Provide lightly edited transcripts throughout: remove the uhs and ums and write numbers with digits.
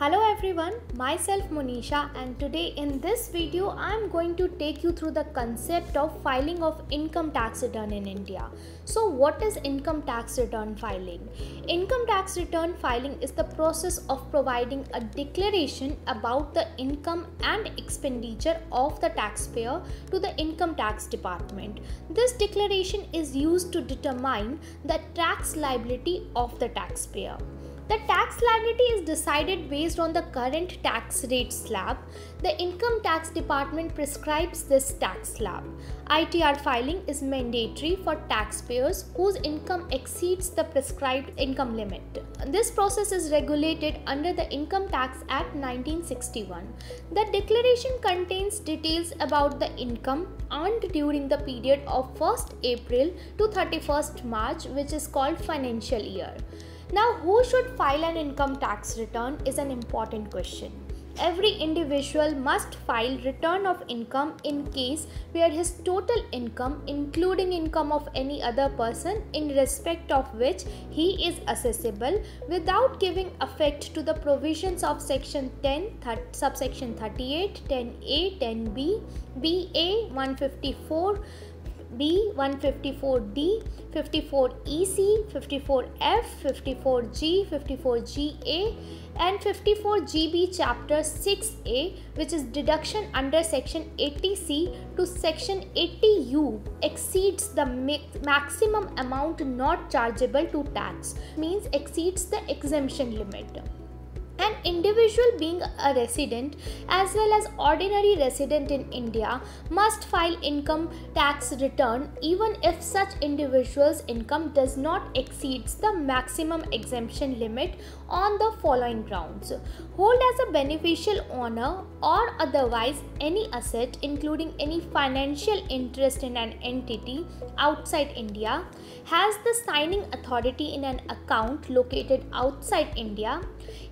Hello everyone, myself Monisha, and today in this video I am going to take you through the concept of filing of income tax return in India. So what is income tax return filing? Income tax return filing is the process of providing a declaration about the income and expenditure of the taxpayer to the income tax department. This declaration is used to determine the tax liability of the taxpayer. The tax liability is decided based on the current tax rate slab. The income tax department prescribes this tax slab. ITR filing is mandatory for taxpayers whose income exceeds the prescribed income limit. This process is regulated under the Income Tax Act 1961. The declaration contains details about the income earned during the period of 1st April to 31st March, which is called financial year. Now, who should file an income tax return is an important question. Every individual must file return of income in case where his total income, including income of any other person in respect of which he is assessable, without giving effect to the provisions of section 10, subsection 38, 10A, 10B, BA 154, B 154D, 54EC, 54F, 54G, 54GA and 54GB chapter 6A, which is deduction under section 80C to section 80U, exceeds the maximum amount not chargeable to tax, means exceeds the exemption limit. An individual being a resident as well as ordinary resident in India must file income tax return even if such individual's income does not exceed the maximum exemption limit on the following grounds: hold as a beneficial owner or otherwise any asset including any financial interest in an entity outside India, has the signing authority in an account located outside India,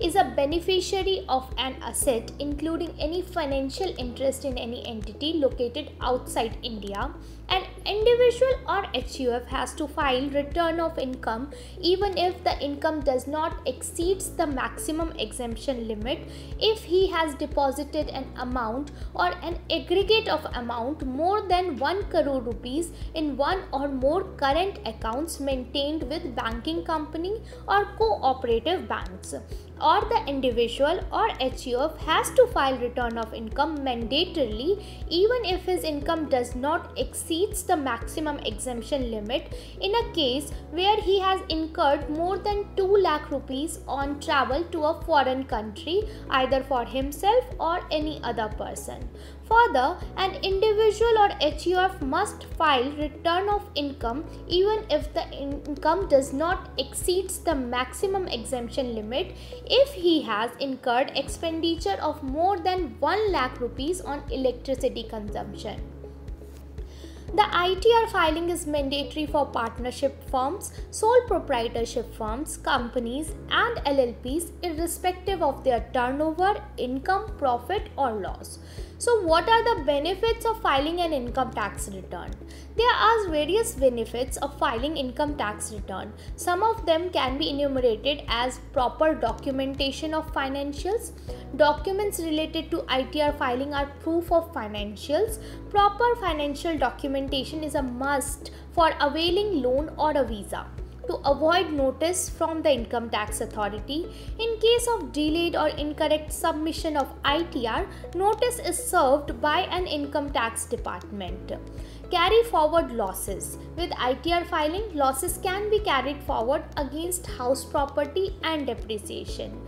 is a beneficiary of an asset including any financial interest in any entity located outside India. An individual or HUF has to file return of income even if the income does not exceed the maximum exemption limit if he has deposited an amount or an aggregate of amount more than 1 crore rupees in one or more current accounts maintained with banking company or cooperative banks. Or the individual or HUF has to file return of income mandatorily even if his income does not exceed the maximum exemption limit in a case where he has incurred more than 2 lakh rupees on travel to a foreign country either for himself or any other person. Further, an individual or HUF must file return of income even if the income does not exceed the maximum exemption limit if he has incurred expenditure of more than 1 lakh rupees on electricity consumption. The ITR filing is mandatory for partnership firms, sole proprietorship firms, companies and LLPs irrespective of their turnover, income, profit or loss. So what are the benefits of filing an income tax return? There are various benefits of filing income tax return. Some of them can be enumerated as proper documentation of financials. Documents related to ITR filing are proof of financials. Proper financial documentation is a must for availing loan or a visa. To avoid notice from the income tax authority, in case of delayed or incorrect submission of ITR, notice is served by an income tax department. Carry forward losses. With ITR filing, losses can be carried forward against house property and depreciation.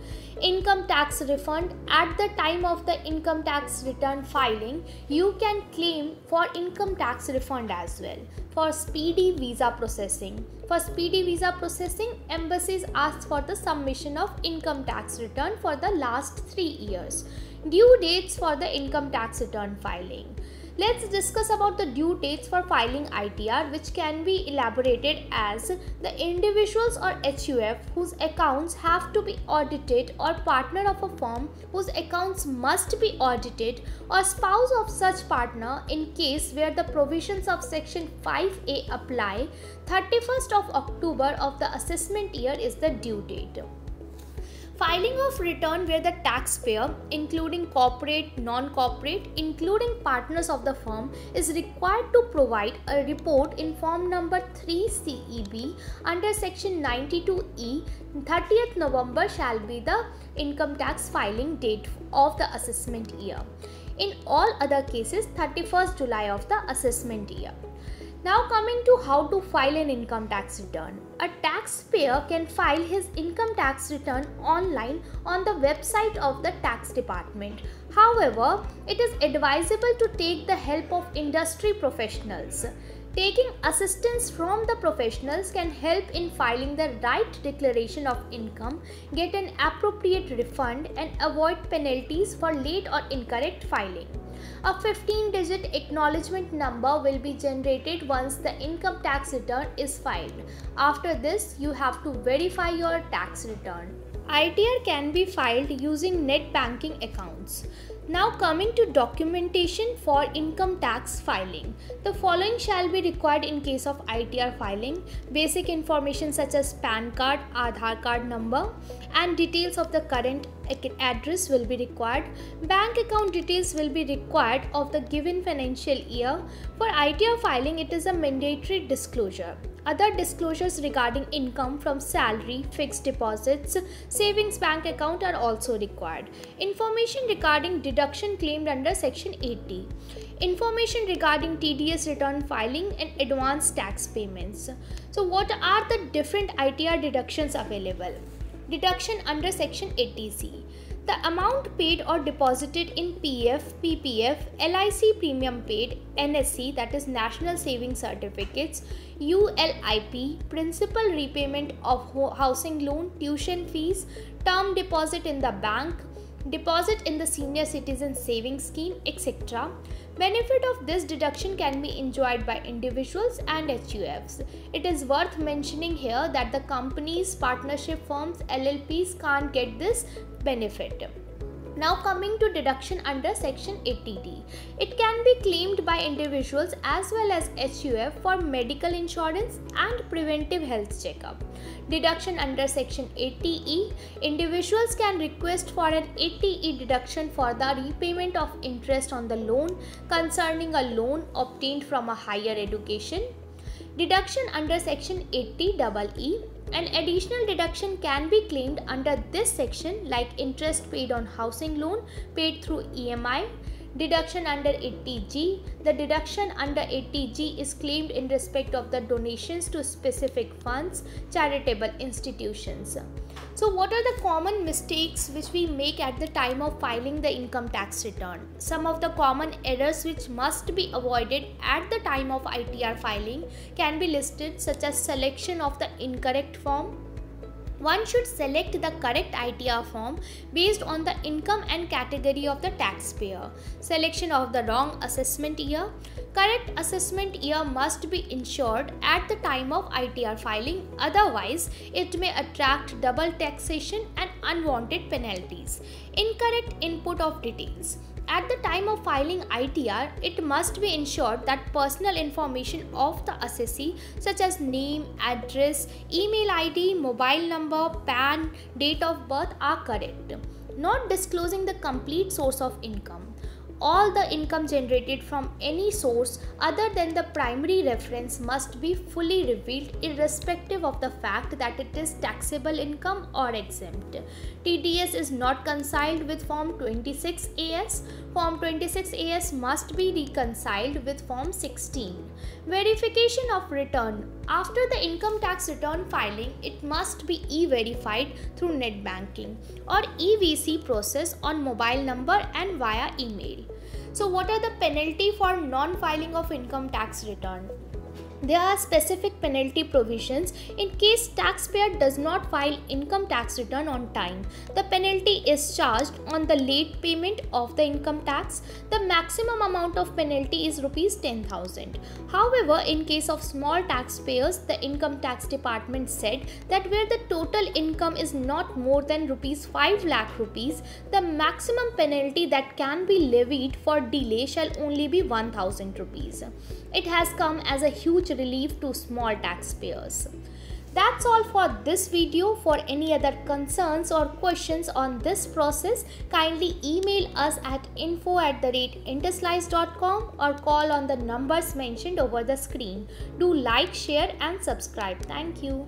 Income tax refund. At the time of the income tax return filing, you can claim for income tax refund as well. For speedy visa processing. For speedy visa processing, embassies ask for the submission of income tax return for the last 3 years. Due dates for the income tax return filing. Let's discuss about the due dates for filing ITR, which can be elaborated as the individuals or HUF whose accounts have to be audited or partner of a firm whose accounts must be audited or spouse of such partner in case where the provisions of section 5A apply. 31st of October of the assessment year is the due date. Filing of return where the taxpayer, including corporate, non-corporate, including partners of the firm, is required to provide a report in form number 3 CEB under section 92E. 30th November shall be the income tax filing date of the assessment year. In all other cases, 31st July of the assessment year. Now coming to how to file an income tax return. A taxpayer can file his income tax return online on the website of the tax department. However, it is advisable to take the help of industry professionals. Taking assistance from the professionals can help in filing the right declaration of income, get an appropriate refund, and avoid penalties for late or incorrect filing. A 15-digit acknowledgement number will be generated once the income tax return is filed. After this, you have to verify your tax return. ITR can be filed using net banking accounts. Now coming to documentation for income tax filing. The following shall be required in case of ITR filing. Basic information such as PAN card, Aadhaar card number, and details of the current address will be required. Bank account details will be required of the given financial year. For ITR filing, it is a mandatory disclosure. Other disclosures regarding income from salary, fixed deposits, savings bank account are also required. Information regarding deduction claimed under section 80. Information regarding TDS return filing and advance tax payments. So what are the different ITR deductions available? Deduction under section 80C. The amount paid or deposited in PF, PPF, LIC premium paid, NSC, that is National Saving Certificates, ULIP, principal repayment of housing loan, tuition fees, term deposit in the bank, deposit in the senior citizen savings scheme, etc. Benefit of this deduction can be enjoyed by individuals and HUFs. It is worth mentioning here that the companies, partnership firms, LLPs can't get this benefit. Now coming to deduction under section 80D. It can be claimed by individuals as well as HUF for medical insurance and preventive health checkup. Deduction under section 80E. Individuals can request for an 80E deduction for the repayment of interest on the loan concerning a loan obtained from a higher education. Deduction under section 80EE. An additional deduction can be claimed under this section like interest paid on housing loan paid through EMI. Deduction under 80G. The deduction under 80G is claimed in respect of the donations to specific funds, charitable institutions. So what are the common mistakes which we make at the time of filing the income tax return? Some of the common errors which must be avoided at the time of ITR filing can be listed, such as selection of the incorrect form. One should select the correct ITR form based on the income and category of the taxpayer. Selection of the wrong assessment year. Correct assessment year must be ensured at the time of ITR filing, otherwise it may attract double taxation and unwanted penalties. Incorrect input of details. At the time of filing ITR, it must be ensured that personal information of the assessee such as name, address, email ID, mobile number, PAN, date of birth are correct. Not disclosing the complete source of income. All the income generated from any source other than the primary reference must be fully revealed irrespective of the fact that it is taxable income or exempt. TDS is not reconciled with Form 26AS. Form 26AS must be reconciled with Form 16. Verification of return. After the income tax return filing, it must be e-verified through net banking or EVC process on mobile number and via email. So what are the penalty for non-filing of income tax return? There are specific penalty provisions in case taxpayer does not file income tax return on time. The penalty is charged on the late payment of the income tax. The maximum amount of penalty is rupees 10,000. However, in case of small taxpayers, the income tax department said that where the total income is not more than rupees 5 lakh rupees, the maximum penalty that can be levied for delay shall only be 1,000 rupees. It has come as a huge relief to small taxpayers. That's all for this video. For any other concerns or questions on this process, kindly email us at info@enterslice.com or call on the numbers mentioned over the screen. Do like, share and subscribe. Thank you.